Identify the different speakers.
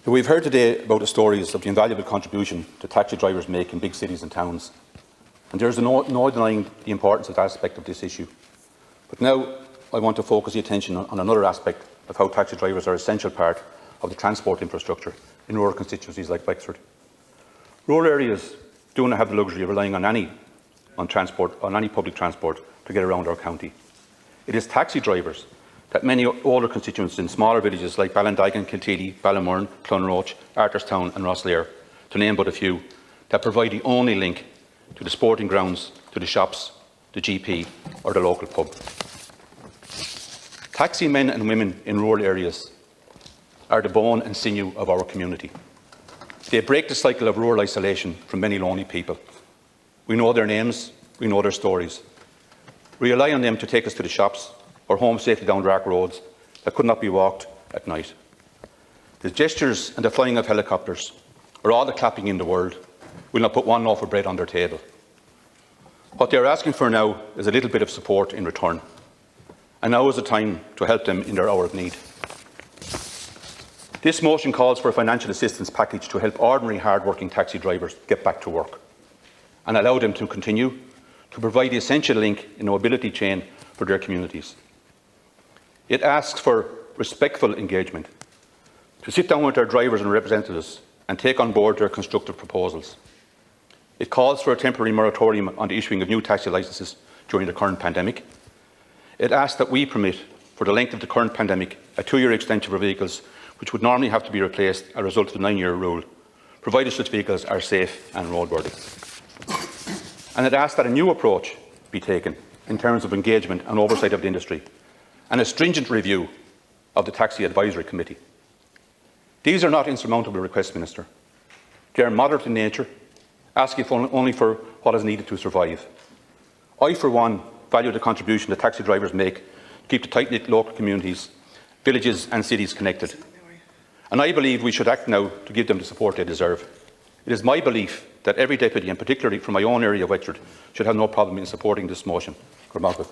Speaker 1: We've heard today about the stories of the invaluable contribution that taxi drivers make in big cities and towns, and there is no denying the importance of that aspect of this issue. But now I want to focus the attention on another aspect of how taxi drivers are an essential part of the transport infrastructure in rural constituencies like Wexford. Rural areas do not have the luxury of relying on any public transport to get around our county. It is taxi drivers that many older constituents in smaller villages like Ballindygan, Kilteely, Ballymurn, Clonroach, Arthurstown and Rosslare, to name but a few, that provide the only link to the sporting grounds, to the shops, the GP or the local pub. Taxi men and women in rural areas are the bone and sinew of our community. They break the cycle of rural isolation from many lonely people. We know their names, we know their stories. We rely on them to take us to the shops or home safely down dark roads that could not be walked at night. The gestures and the flying of helicopters, or all the clapping in the world, will not put one loaf of bread on their table. What they are asking for now is a little bit of support in return. And now is the time to help them in their hour of need. This motion calls for a financial assistance package to help ordinary hard-working taxi drivers get back to work and allow them to continue to provide the essential link in the mobility chain for their communities. It asks for respectful engagement, to sit down with their drivers and representatives and take on board their constructive proposals. It calls for a temporary moratorium on the issuing of new taxi licences during the current pandemic. It asks that we permit, for the length of the current pandemic, a 2-year extension for vehicles which would normally have to be replaced as a result of the 9-year rule, provided such vehicles are safe and roadworthy. And it asks that a new approach be taken in terms of engagement and oversight of the industry, and a stringent review of the Taxi Advisory Committee. These are not insurmountable requests, Minister. They are moderate in nature, asking only for what is needed to survive. I, for one, value the contribution that taxi drivers make to keep the tight-knit local communities, villages and cities connected. And I believe we should act now to give them the support they deserve. It is my belief that every deputy, and particularly from my own area of Wexford, should have no problem in supporting this motion. Good morning.